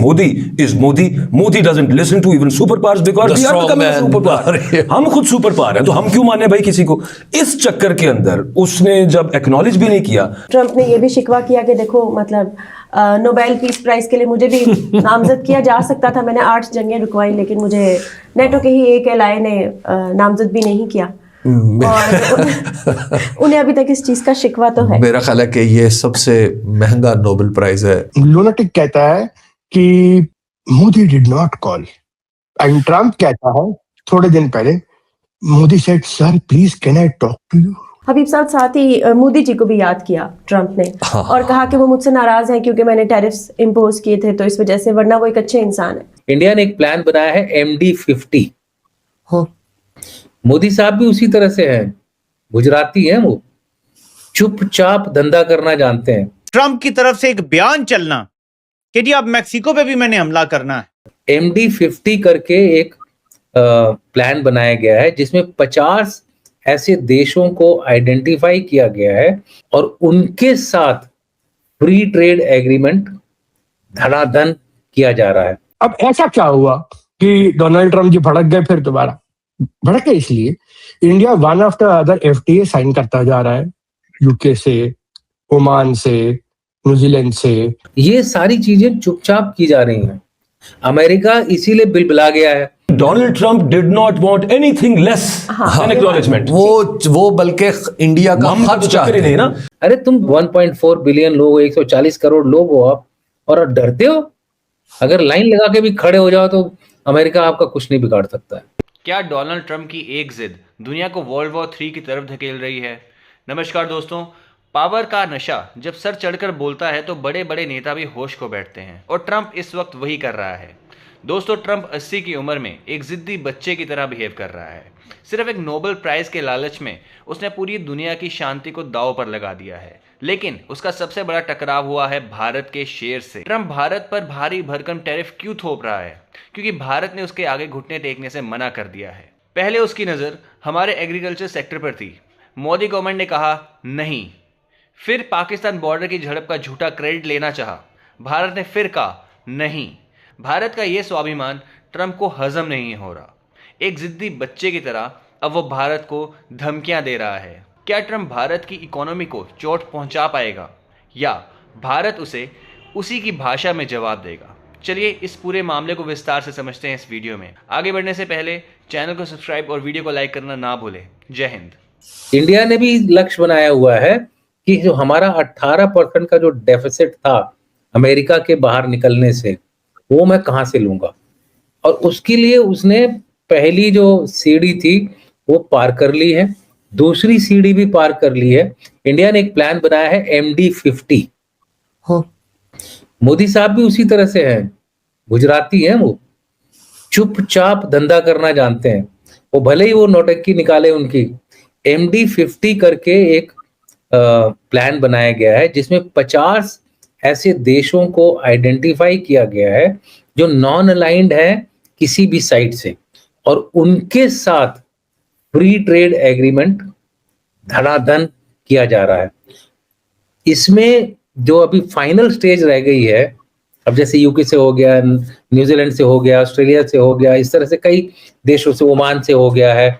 Modi is Modi. Modi doesn't listen to even superpowers because we are becoming a superpower. हम खुद super power हैं, तो हम क्यों माने भाई किसी को? इस चक्कर के अंदर उसने जब एक्नॉलेज भी नहीं किया। ट्रंप ने ये भी शिकवा किया कि देखो मतलब नोबेल पीस प्राइज के लिए मुझे भी नामजद किया जा सकता था, मैंने 8 जंगें रुकवाई, लेकिन मुझे नेटो के ही एक एलाय ने नामजद भी नहीं किया। और उन्हें अभी तक इस चीज का शिकवा तो है। मेरा ख्याल है कि ये सबसे महंगा नोबेल प्राइज है। लुनाटिक कहता है कि Modi did not call, and Trump कहता है थोड़े दिन पहले, Modi said sir please can I talk to you. Habib साहब साथ ही मोदी जी को भी याद किया ट्रंप ने, और कहा कि वो मुझसे नाराज हैं क्योंकि मैंने टैरिफ्स इम्पोज किए थे तो इस वजह से, वरना वो एक अच्छे इंसान है। इंडिया ने एक प्लान बनाया है MD50। मोदी साहब भी उसी तरह से हैं, गुजराती हैं, वो चुपचाप धंधा करना जानते हैं। ट्रंप की तरफ से एक बयान चलना कि जी अब मैक्सिको पे भी मैंने हमला करना है। MD50 करके एक प्लान बनाया गया है जिसमें 50 ऐसे देशों को आइडेंटिफाई किया गया है और उनके साथ फ्री ट्रेड एग्रीमेंट धड़ाधन किया जा रहा है। अब ऐसा क्या हुआ कि डोनाल्ड ट्रम्प जी भड़क गए? फिर दोबारा भड़के इसलिए India one after other FTA sign करता जा रहा है, यूके से, ओमान से, न्यूजीलैंड से। ये सारी चीजें चुपचाप की जा रही हैं। अमेरिका इसीलिए बिलबिला गया है। Donald Trump did not want anything less than acknowledgement. वो बल्कि इंडिया का खर्च चाहते नहीं ना। अरे तुम 1.4 बिलियन लोग, 140 करोड़ लोग हो आप, और डरते हो? अगर लाइन लगा के भी खड़े हो जाओ तो अमेरिका आपका कुछ नहीं बिगाड़ सकता है। क्या डोनाल्ड ट्रंप की एक जिद दुनिया को वर्ल्ड वॉर 3 की तरफ धकेल रही है? नमस्कार दोस्तों, पावर का नशा जब सर चढ़कर बोलता है तो बड़े बड़े नेता भी होश को बैठते हैं, और ट्रंप इस वक्त वही कर रहा है। दोस्तों, ट्रंप 80 की उम्र में एक जिद्दी बच्चे की तरह बिहेव कर रहा है। सिर्फ एक नोबेल प्राइज के लालच में उसने पूरी दुनिया की शांति को दांव पर लगा दिया है, लेकिन उसका सबसे बड़ा टकराव हुआ है भारत के शेर से। ट्रंप भारत पर भारी भरकम टैरिफ क्यों थोप रहा है? क्योंकि भारत ने उसके आगे घुटने टेकने से मना कर दिया है। पहले उसकी नज़र हमारे एग्रीकल्चर सेक्टर पर थी, मोदी गवर्नमेंट ने कहा नहीं। फिर पाकिस्तान बॉर्डर की झड़प का झूठा क्रेडिट लेना चाहा, भारत ने फिर कहा नहीं। भारत का यह स्वाभिमान ट्रंप को हजम नहीं हो रहा। एक जिद्दी बच्चे की तरह अब वो भारत को धमकियां दे रहा है। क्या ट्रंप भारत की इकोनॉमी को चोट पहुंचा पाएगा, या भारत उसे उसी की भाषा में जवाब देगा? चलिए इस पूरे मामले को विस्तार से समझते हैं इस वीडियो में। आगे बढ़ने से पहले चैनल को सब्सक्राइब और वीडियो को लाइक करना ना भूलें। जय हिंद। इंडिया ने भी लक्ष्य बनाया हुआ है कि जो हमारा 18% का जो डेफिसिट था अमेरिका के बाहर निकलने से, वो मैं कहां से लूंगा, और उसके लिए उसने पहली जो सीढ़ी थी वो पार कर ली है, दूसरी सीढ़ी भी पार कर ली है। इंडिया ने एक प्लान बनाया है MD50। मोदी साहब भी उसी तरह से हैं, गुजराती हैं, वो चुपचाप धंधा करना जानते हैं। वो भले ही वो नौटंकी निकाले उनकी। MD50 करके एक प्लान बनाया गया है जिसमें 50 ऐसे देशों को आइडेंटिफाई किया गया है जो नॉन अलाइंड है किसी भी साइड से, और उनके साथ फ्री ट्रेड एग्रीमेंट धड़ाधन किया जा रहा है। इसमें जो अभी फाइनल स्टेज रह गई है, अब जैसे यूके से हो गया, न्यूजीलैंड से हो गया, ऑस्ट्रेलिया से हो गया, इस तरह से कई देशों से, ओमान से हो गया है,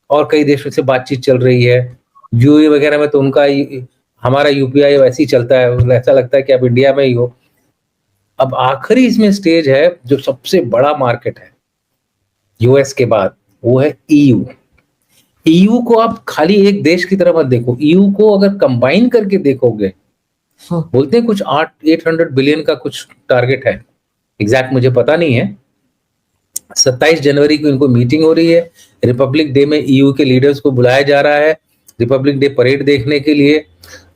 और कई देशों से बातचीत चल रही है। यूएई वगैरह में तो उनका हमारा UPI वैसे ही चलता है, ऐसा लगता है कि अब इंडिया में ही हो। अब आखिरी इसमें स्टेज है जो सबसे बड़ा मार्केट है US के बाद, वो है EU को आप खाली एक देश की तरह मत देखो। EU को अगर कंबाइन करके देखोगे, बोलते हैं कुछ 800 बिलियन का कुछ टारगेट है, एग्जैक्ट मुझे पता नहीं है। 27 जनवरी को इनको मीटिंग हो रही है। रिपब्लिक डे में EU के लीडर्स को बुलाया जा रहा है रिपब्लिक डे परेड देखने के लिए।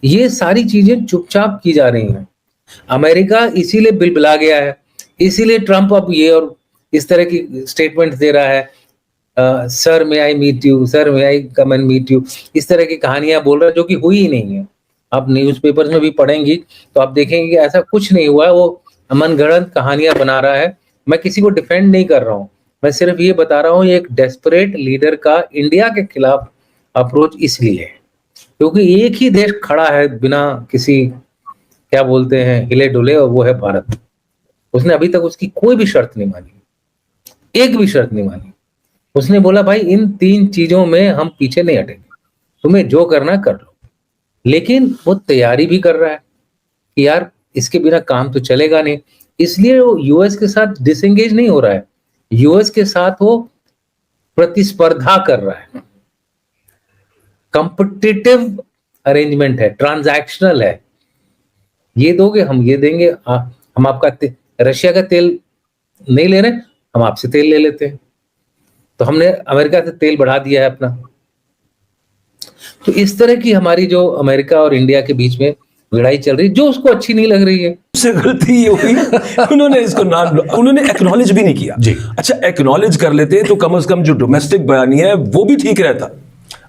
ये सारी चीजें चुपचाप की जा रही हैं। अमेरिका इसीलिए बिलबिला गया है, इसीलिए ट्रंप अब ये और इस तरह की स्टेटमेंट दे रहा है, sir may I meet you, sir may I come and meet you, इस तरह की कहानियां बोल रहा है जो कि हुई ही नहीं है। आप न्यूज़पेपर्स में भी पढ़ेंगी तो आप देखेंगे कि ऐसा कुछ नहीं हुआ है। वो मनगढ़ंत कहानियां बना रहा है। मैं किसी को डिफेंड नहीं कर रहा हूँ, मैं सिर्फ ये बता रहा हूँ ये एक डेस्परेट लीडर का इंडिया के खिलाफ अप्रोच इसलिए है क्योंकि एक ही देश खड़ा है बिना किसी क्या बोलते हैं हिले डुले, और वो है भारत। उसने अभी तक उसकी कोई भी शर्त नहीं मानी, एक भी शर्त नहीं मानी। उसने बोला भाई इन 3 चीजों में हम पीछे नहीं हटेंगे, तुम्हें जो करना कर लो। लेकिन वो तैयारी भी कर रहा है कि यार इसके बिना काम तो चलेगा नहीं, इसलिए वो यूएस के साथ डिसएंगेज नहीं हो रहा है, यूएस के साथ वो प्रतिस्पर्धा कर रहा है। कंपिटिटिव अरेंजमेंट है, ट्रांजैक्शनल है, ये दोगे हम ये देंगे, हम आपका रशिया का तेल नहीं ले रहे, हम आपसे तेल ले लेते हैं। तो हमने अमेरिका से तेल बढ़ा दिया है अपना। तो इस तरह की हमारी जो अमेरिका और इंडिया के बीच में लड़ाई चल रही है, जो उसको अच्छी नहीं लग रही है। उससे गलती ये हुई उन्होंने इसको उन्होंने एक्नॉलेज भी नहीं किया जी। अच्छा, एक्नॉलेज कर लेते तो कम से कम जो डोमेस्टिक बयानी है वो भी ठीक रहता,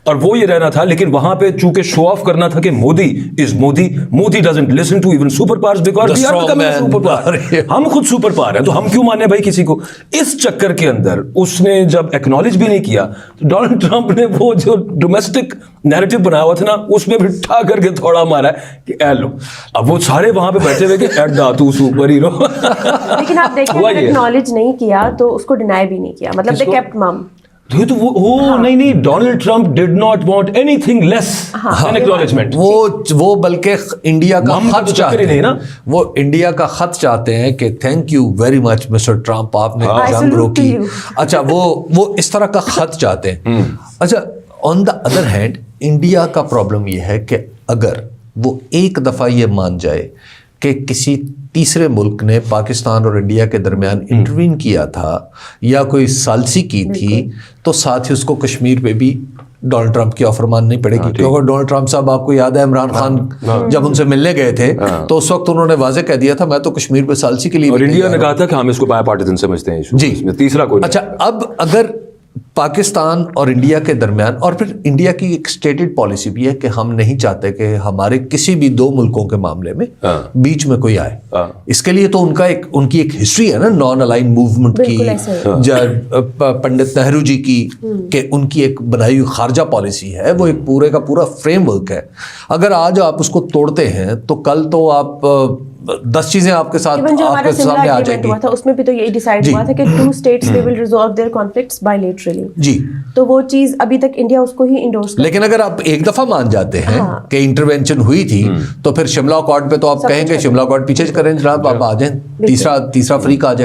और वो ये रहना था। लेकिन वहां पे चूंकि शो ऑफ करना था कि Modi is Modi doesn't listen to even super powers because we are becoming super power, हम खुद सुपर पावर हैं, तो हम क्यों माने भाई किसी को। इस चक्कर के अंदर उसने जब एक्नॉलेज भी नहीं किया तो डोनाल्ड ट्रंप ने वो जो डोमेस्टिक नैरेटिव बनाया हुआ था ना, उसमें भी ठा करके थोड़ा मारा कि ए लो, अब वो सारे वहां पे बैठे हुए कि एट दा तू सुपर हीरो। लेकिन आप देखिए एक्नॉलेज नहीं किया तो उसको डिनाई भी नहीं किया, मतलब दे केप्ट मम। तो वो नहीं, Donald Trump did not want anything less than acknowledgement. वो बल्कि इंडिया का खत चाहते हैं ना, वो इंडिया का खत चाहते हैं कि thank you very much mister Trump, आपने जंग रोकी। अच्छा, वो इस तरह का खत चाहते हैं। अच्छा, on the other hand India का प्रॉब्लम ये है कि अगर वो एक दफा ये मान जाए कि किसी तीसरे मुल्क ने पाकिस्तान और इंडिया के दरमियान इंटरवीन किया था या कोई सालसी की थी, तो साथ ही उसको कश्मीर पे भी डोनाल्ड ट्रंप की ऑफर माननी पड़ेगी। क्योंकि डोनाल्ड ट्रंप साहब, आपको याद है इमरान खान जब उनसे मिलने गए थे तो उस वक्त उन्होंने वाजे कह दिया था मैं तो कश्मीर पे सालसी के लिए, और इंडिया ने कहा था कि हम इसको बायपार्टीजन समझते हैं जी, इसमें तीसरा कोई। अच्छा, अब अगर पाकिस्तान और इंडिया के दरमियान, और फिर इंडिया की एक स्टेटेड पॉलिसी भी है कि हम नहीं चाहते कि हमारे किसी भी 2 मुल्कों के मामले में बीच में कोई आए। इसके लिए तो उनकी एक हिस्ट्री है ना, नॉन अलाइन मूवमेंट की, पंडित नेहरू जी की, कि उनकी एक बनाई हुई खारजा पॉलिसी है, वो एक पूरे का पूरा फ्रेमवर्क है। अगर आज आप उसको तोड़ते हैं तो कल तो आप 10 चीजें आपके साथ आपके सामने आ जाएगी। हुआ था उसमें भी तो यही डिसाइड हुआ था कि 2 states they will resolve their conflicts bilaterally। जी, तो वो चीज अभी तक इंडिया उसको ही इंडोर्स। लेकिन अगर आप एक दफा मान जाते हैं कि इंटरवेंशन हुई थी, तो फिर शिमला अकॉर्ड पे तो आप कहेंगे शिमला अकॉर्ड पीछे करें जनाब, आप आ जाएं, तीसरा फ्रीक आ जाए।